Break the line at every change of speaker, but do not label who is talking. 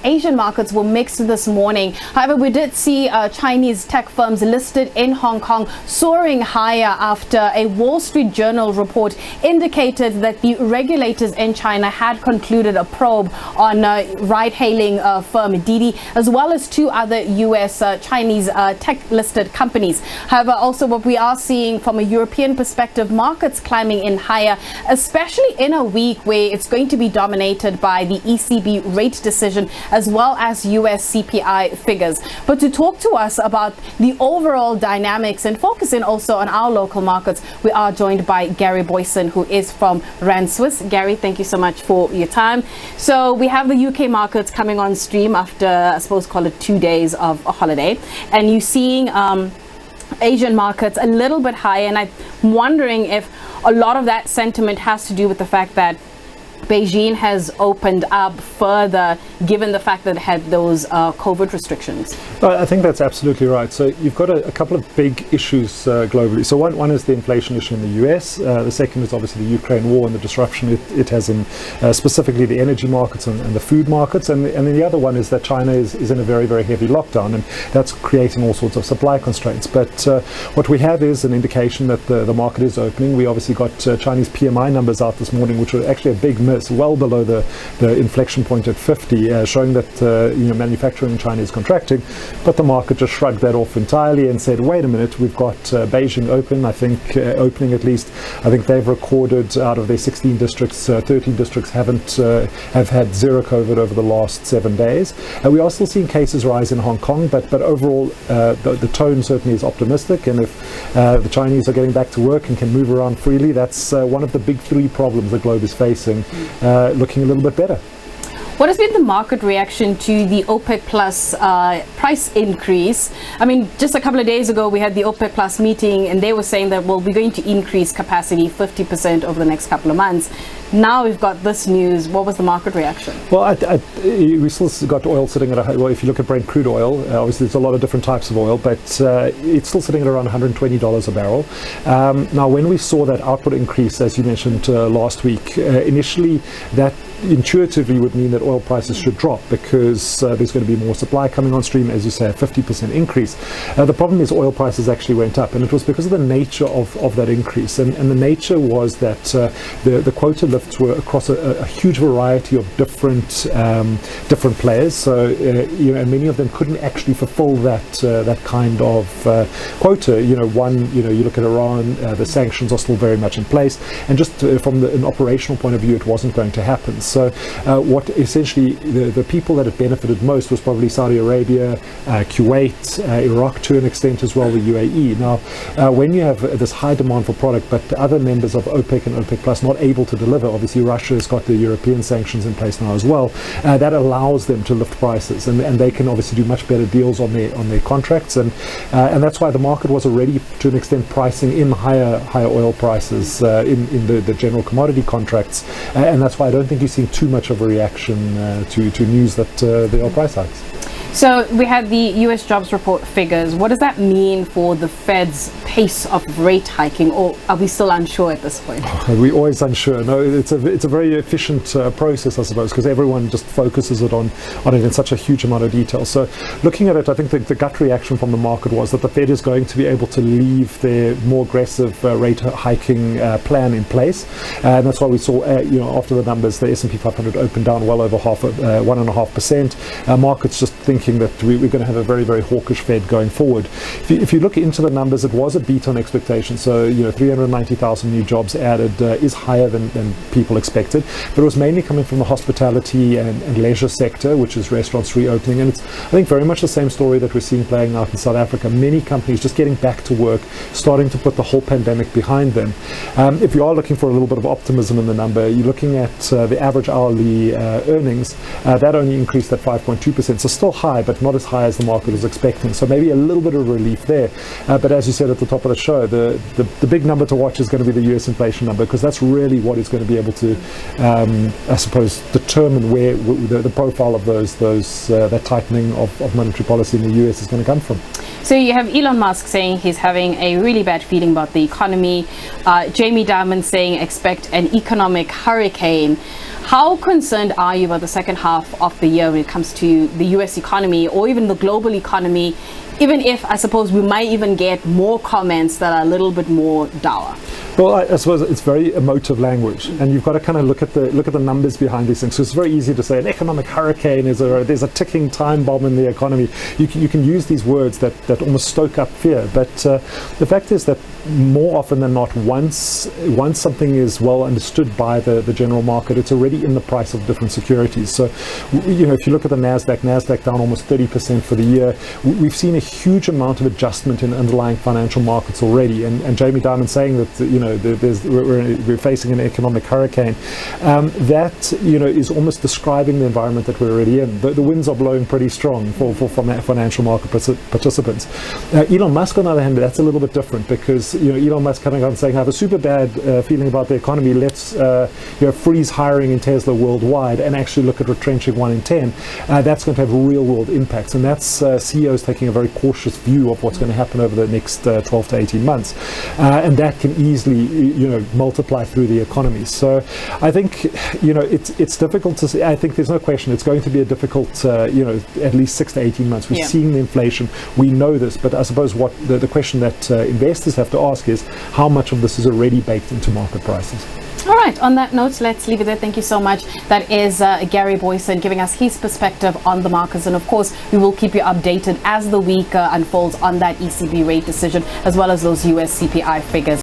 Asian markets were mixed this morning. However, we did see Chinese tech firms listed in Hong Kong soaring higher after a Wall Street Journal report indicated that the regulators in China had concluded a probe on ride-hailing firm Didi, as well as two other US Chinese tech-listed companies. However, also what we are seeing from a European perspective, markets climbing in higher, especially in a week where it's going to be dominated by the ECB rate decision, as well as US CPI figures. But to talk to us about the overall dynamics and focus in also on our local markets, we are joined by Gary Boyson, who is from Rand Swiss. Gary, thank you so much for your time. So we have the UK markets coming on stream after, I suppose, call it 2 days of a holiday. And you're seeing Asian markets a little bit higher. And I'm wondering if a lot of that sentiment has to do with the fact that Beijing has opened up further, given the fact that it had those COVID restrictions.
I think that's absolutely right. So you've got a couple of big issues globally. So one is the inflation issue in the US. The second is obviously the Ukraine war and the disruption it has in specifically the energy markets and the food markets. And then the other one is that China is in a very, very heavy lockdown, and that's creating all sorts of supply constraints. But what we have is an indication that the market is opening. We obviously got Chinese PMI numbers out this morning, which were actually a big miss, well below the inflection point at 50, showing that manufacturing in China is contracting. But the market just shrugged that off entirely and said, wait a minute, we've got Beijing open, I think, opening at least. I think they've recorded out of their 16 districts, 13 districts have had zero COVID over the last 7 days. We are still seeing cases rise in Hong Kong, but overall the tone certainly is optimistic. And if the Chinese are getting back to work and can move around freely, that's one of the big three problems the globe is facing, looking a little bit better.
What has been the market reaction to the OPEC Plus price increase? I mean, just a couple of days ago, we had the OPEC Plus meeting, and they were saying that, well, we're going to increase capacity 50% over the next couple of months. Now we've got this news. What was the market reaction? Well,
we still got oil sitting at well, if you look at Brent crude oil, obviously there's a lot of different types of oil, but it's still sitting at around $120 a barrel. Now, when we saw that output increase, as you mentioned last week, initially that intuitively would mean that oil prices should drop because there's going to be more supply coming on stream, as you say, a 50% increase. The problem is oil prices actually went up, and it was because of the nature of that increase. And the nature was that the quota lifts were across a huge variety of different players. So and many of them couldn't actually fulfill that kind of quota. You look at Iran, the sanctions are still very much in place, and just from an operational point of view, it wasn't going to happen. So what essentially the people that it benefited most was probably Saudi Arabia, Kuwait, Iraq to an extent as well, the UAE. Now, when you have this high demand for product, but other members of OPEC and OPEC Plus not able to deliver, obviously Russia has got the European sanctions in place now as well, that allows them to lift prices, and they can obviously do much better deals on their contracts, and that's why the market was already to an extent pricing in higher oil prices in the general commodity contracts, and that's why I don't think you see too much of a reaction to news that the oil price hikes.
So we had the US jobs report figures. What does that mean for the Fed's pace of rate hiking, or are we still unsure at this point?
We're always unsure. No, it's a very efficient process, I suppose, because everyone just focuses on it in such a huge amount of detail. So looking at it, I think the gut reaction from the market was that the Fed is going to be able to leave their more aggressive rate hiking plan in place, and that's why we saw after the numbers, the S&P 500 opened down well over 1.5%. Markets just thinking that we're going to have a very, very hawkish Fed going forward. If you look into the numbers, it was a beat on expectations. So 390,000 new jobs added is higher than people expected, but it was mainly coming from the hospitality and leisure sector, which is restaurants reopening, and it's I think very much the same story that we're seeing playing out in South Africa. Many companies just getting back to work, starting to put the whole pandemic behind them. If you are looking for a little bit of optimism in the number, you're looking at the average hourly earnings that only increased at 5.2%, so still high, but not as high as the market was expecting. So maybe a little bit of relief there. But as you said at the top of the show, the big number to watch is going to be the US inflation number, because that's really what is going to be able to, I suppose, determine where the profile of that tightening of monetary policy in the US is going to come from.
So you have Elon Musk saying he's having a really bad feeling about the economy. Jamie Dimon saying expect an economic hurricane. How concerned are you about the second half of the year when it comes to the US economy or even the global economy, even if I suppose we might even get more comments that are a little bit more dour?
Well, I suppose it's very emotive language, and you've got to kind of look at the numbers behind these things. So it's very easy to say an economic hurricane there's a ticking time bomb in the economy. You can use these words that almost stoke up fear, but the fact is that more often than not, once something is well understood by the general market, it's already in the price of different securities. So, if you look at the Nasdaq down almost 30% for the year, we've seen a huge amount of adjustment in underlying financial markets already. And Jamie Dimon saying that we're facing an economic hurricane, that is almost describing the environment that we're already in. The winds are blowing pretty strong for financial market participants. Elon Musk, on the other hand, that's a little bit different, because Elon Musk coming out and saying, I have a super bad feeling about the economy, let's freeze hiring in Tesla worldwide and actually look at retrenching 1 in 10. That's going to have real world impacts, and that's CEOs taking a very cautious view of what's going to happen over the next 12 to 18 months, and that can easily multiply through the economy. So I think it's difficult to say. I think there's no question it's going to be a difficult at least 6 to 18 months. We're seeing the inflation, we know this, but I suppose what the question that investors have to ask is how much of this is already baked into market prices.
All right, on that note, let's leave it there. Thank you so much. That is Gary Boyson giving us his perspective on the markets. And of course, we will keep you updated as the week unfolds on that ECB rate decision, as well as those US CPI figures.